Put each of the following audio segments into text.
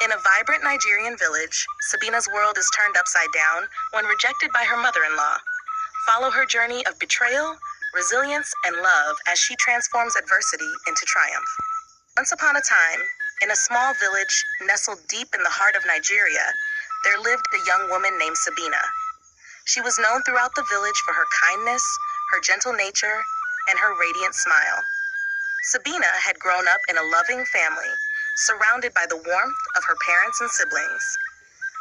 In a vibrant Nigerian village, Sabina's world is turned upside down when rejected by her mother-in-law. Follow her journey of betrayal, resilience, and love as she transforms adversity into triumph. Once upon a time, in a small village nestled deep in the heart of Nigeria, there lived a young woman named Sabina. She was known throughout the village for her kindness, her gentle nature, and her radiant smile. Sabina had grown up in a loving family, surrounded by the warmth of her parents and siblings.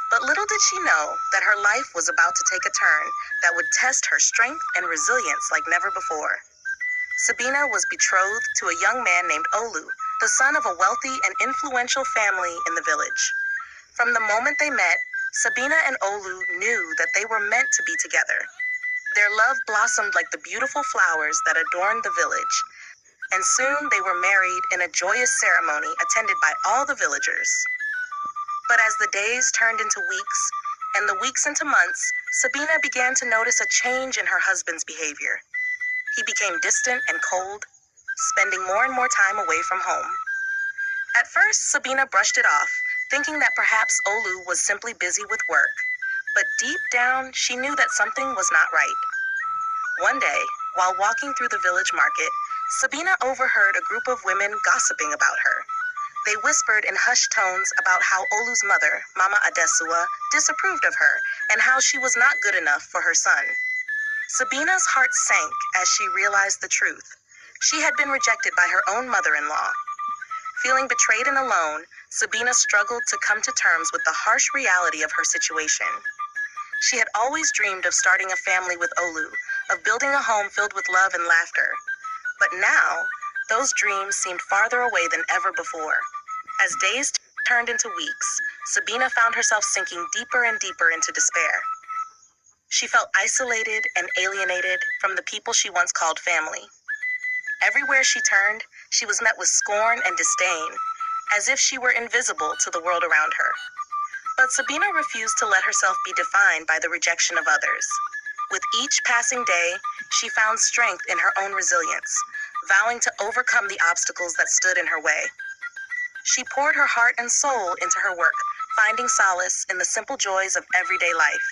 But little did she know that her life was about to take a turn that would test her strength and resilience like never before. Sabina was betrothed to a young man named Olu, the son of a wealthy and influential family in the village. From the moment they met, Sabina and Olu knew that they were meant to be together. Their love blossomed like the beautiful flowers that adorned the village, and soon they were married in a joyous ceremony attended by all the villagers. But as the days turned into weeks, and the weeks into months, Sabina began to notice a change in her husband's behavior. He became distant and cold, spending more and more time away from home. At first, Sabina brushed it off, thinking that perhaps Olu was simply busy with work. But deep down, she knew that something was not right. One day, while walking through the village market, Sabina overheard a group of women gossiping about her. They whispered in hushed tones about how Olu's mother, Mama Adesua, disapproved of her and how she was not good enough for her son. Sabina's heart sank as she realized the truth. She had been rejected by her own mother-in-law. Feeling betrayed and alone, Sabina struggled to come to terms with the harsh reality of her situation. She had always dreamed of starting a family with Olu, of building a home filled with love and laughter. But now, those dreams seemed farther away than ever before. As days turned into weeks, Sabina found herself sinking deeper and deeper into despair. She felt isolated and alienated from the people she once called family. Everywhere she turned, she was met with scorn and disdain, as if she were invisible to the world around her. But Sabina refused to let herself be defined by the rejection of others. With each passing day, she found strength in her own resilience, vowing to overcome the obstacles that stood in her way. She poured her heart and soul into her work, finding solace in the simple joys of everyday life.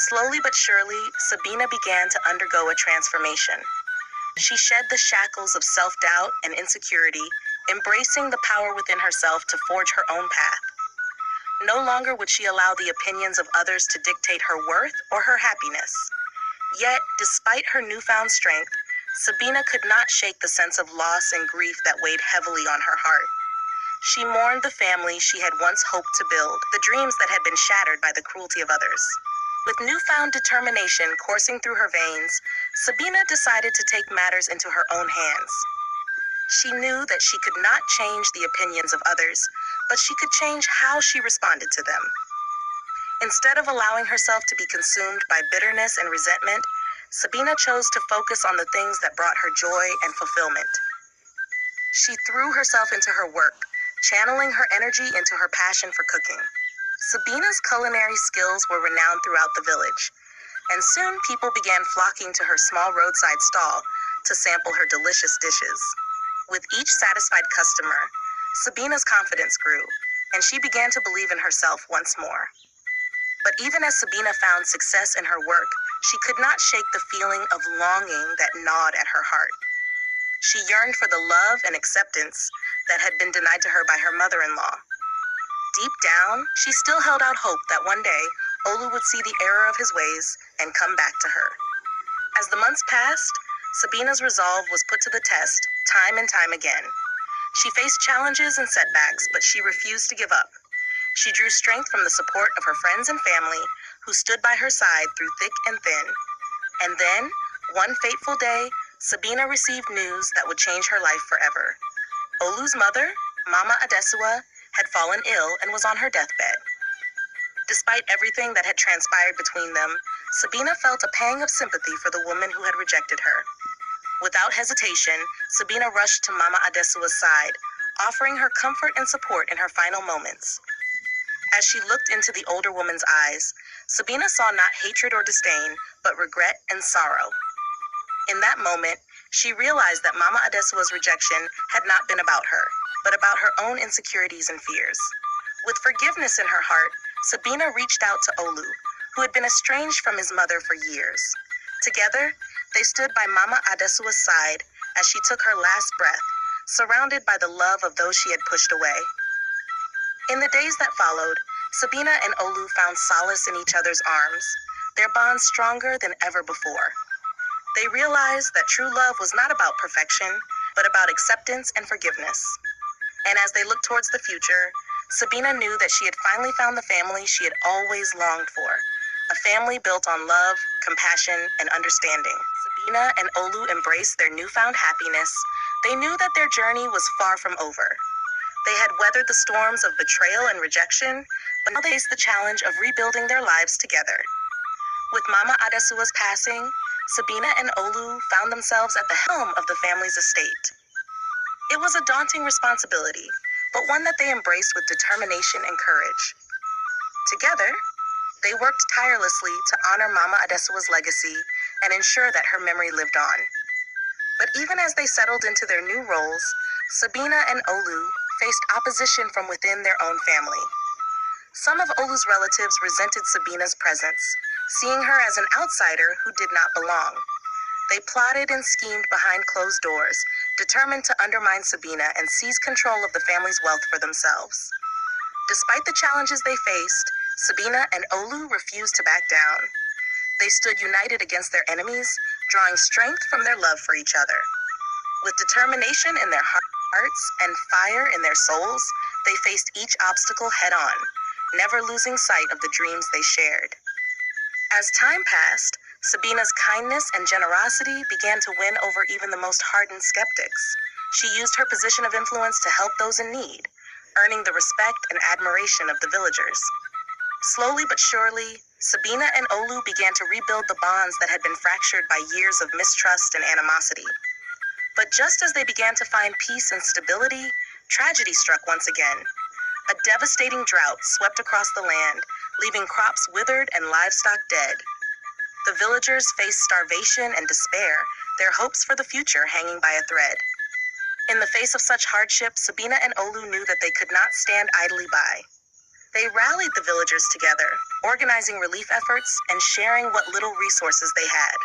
Slowly but surely, Sabina began to undergo a transformation. She shed the shackles of self-doubt and insecurity, embracing the power within herself to forge her own path. No longer would she allow the opinions of others to dictate her worth or her happiness. Yet, despite her newfound strength, Sabina could not shake the sense of loss and grief that weighed heavily on her heart. She mourned the family she had once hoped to build, the dreams that had been shattered by the cruelty of others. With newfound determination coursing through her veins, Sabina decided to take matters into her own hands. She knew that she could not change the opinions of others, but she could change how she responded to them. Instead of allowing herself to be consumed by bitterness and resentment, Sabina chose to focus on the things that brought her joy and fulfillment. She threw herself into her work, channeling her energy into her passion for cooking. Sabina's culinary skills were renowned throughout the village, and soon people began flocking to her small roadside stall to sample her delicious dishes. With each satisfied customer, Sabina's confidence grew, and she began to believe in herself once more. But even as Sabina found success in her work, she could not shake the feeling of longing that gnawed at her heart. She yearned for the love and acceptance that had been denied to her by her mother-in-law. Deep down, she still held out hope that one day, Olu would see the error of his ways and come back to her. As the months passed, Sabina's resolve was put to the test, time and time again. She faced challenges and setbacks, but she refused to give up. She drew strength from the support of her friends and family, who stood by her side through thick and thin. And then, one fateful day, Sabina received news that would change her life forever. Olu's mother, Mama Adesua, had fallen ill and was on her deathbed. Despite everything that had transpired between them, Sabina felt a pang of sympathy for the woman who had rejected her. Without hesitation, Sabina rushed to Mama Adesua's side, offering her comfort and support in her final moments. As she looked into the older woman's eyes, Sabina saw not hatred or disdain, but regret and sorrow. In that moment, she realized that Mama Adesua's rejection had not been about her, but about her own insecurities and fears. With forgiveness in her heart, Sabina reached out to Olu, who had been estranged from his mother for years. Together, they stood by Mama Adesua's side as she took her last breath, surrounded by the love of those she had pushed away. In the days that followed, Sabina and Olu found solace in each other's arms, their bond stronger than ever before. They realized that true love was not about perfection, but about acceptance and forgiveness. And as they looked towards the future, Sabina knew that she had finally found the family she had always longed for, a family built on love, compassion, and understanding. Sabina and Olu embraced their newfound happiness. They knew that their journey was far from over. They had weathered the storms of betrayal and rejection, but now they faced the challenge of rebuilding their lives together. With Mama Adesua's passing, Sabina and Olu found themselves at the helm of the family's estate. It was a daunting responsibility, but one that they embraced with determination and courage. Together, they worked tirelessly to honor Mama Adesua's legacy and ensure that her memory lived on. But even as they settled into their new roles, Sabina and Olu faced opposition from within their own family. Some of Olu's relatives resented Sabina's presence, seeing her as an outsider who did not belong. They plotted and schemed behind closed doors, determined to undermine Sabina and seize control of the family's wealth for themselves. Despite the challenges they faced, Sabina and Olu refused to back down. They stood united against their enemies, drawing strength from their love for each other. With determination in their hearts and fire in their souls, they faced each obstacle head-on, never losing sight of the dreams they shared. As time passed, Sabina's kindness and generosity began to win over even the most hardened skeptics. She used her position of influence to help those in need, earning the respect and admiration of the villagers. Slowly but surely, Sabina and Olu began to rebuild the bonds that had been fractured by years of mistrust and animosity. But just as they began to find peace and stability, tragedy struck once again. A devastating drought swept across the land, leaving crops withered and livestock dead. The villagers faced starvation and despair, their hopes for the future hanging by a thread. In the face of such hardship, Sabina and Olu knew that they could not stand idly by. They rallied the villagers together, organizing relief efforts and sharing what little resources they had.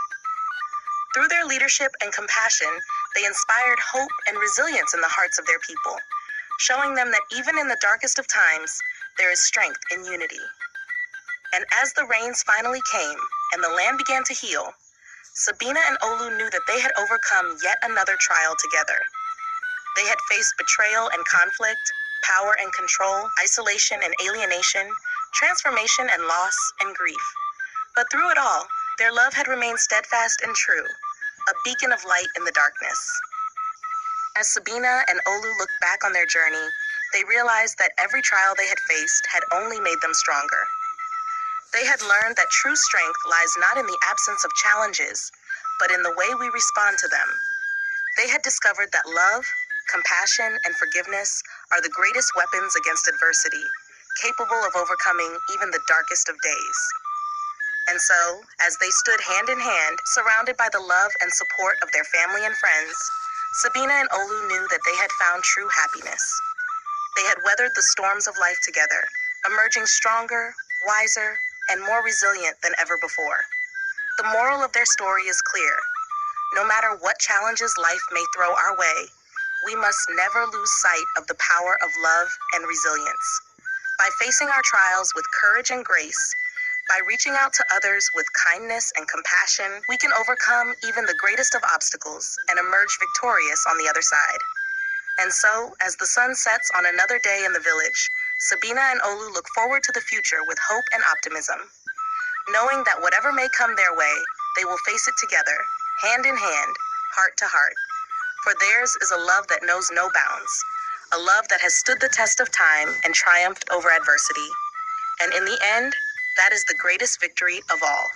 Through their leadership and compassion, they inspired hope and resilience in the hearts of their people, showing them that even in the darkest of times, there is strength in unity. And as the rains finally came and the land began to heal, Sabina and Olu knew that they had overcome yet another trial together. They had faced betrayal and conflict, power and control, isolation and alienation, transformation and loss and grief. But through it all, their love had remained steadfast and true, a beacon of light in the darkness. As Sabina and Olu looked back on their journey, they realized that every trial they had faced had only made them stronger. They had learned that true strength lies not in the absence of challenges, but in the way we respond to them. They had discovered that love, compassion, and forgiveness are the greatest weapons against adversity, capable of overcoming even the darkest of days. And so, as they stood hand in hand, surrounded by the love and support of their family and friends, Sabina and Olu knew that they had found true happiness. They had weathered the storms of life together, emerging stronger, wiser, and more resilient than ever before. The moral of their story is clear. No matter what challenges life may throw our way, we must never lose sight of the power of love and resilience. By facing our trials with courage and grace, by reaching out to others with kindness and compassion, we can overcome even the greatest of obstacles and emerge victorious on the other side. And so, as the sun sets on another day in the village, Sabina and Olu look forward to the future with hope and optimism, knowing that whatever may come their way, they will face it together, hand in hand, heart to heart. For theirs is a love that knows no bounds, a love that has stood the test of time and triumphed over adversity. And in the end, that is the greatest victory of all.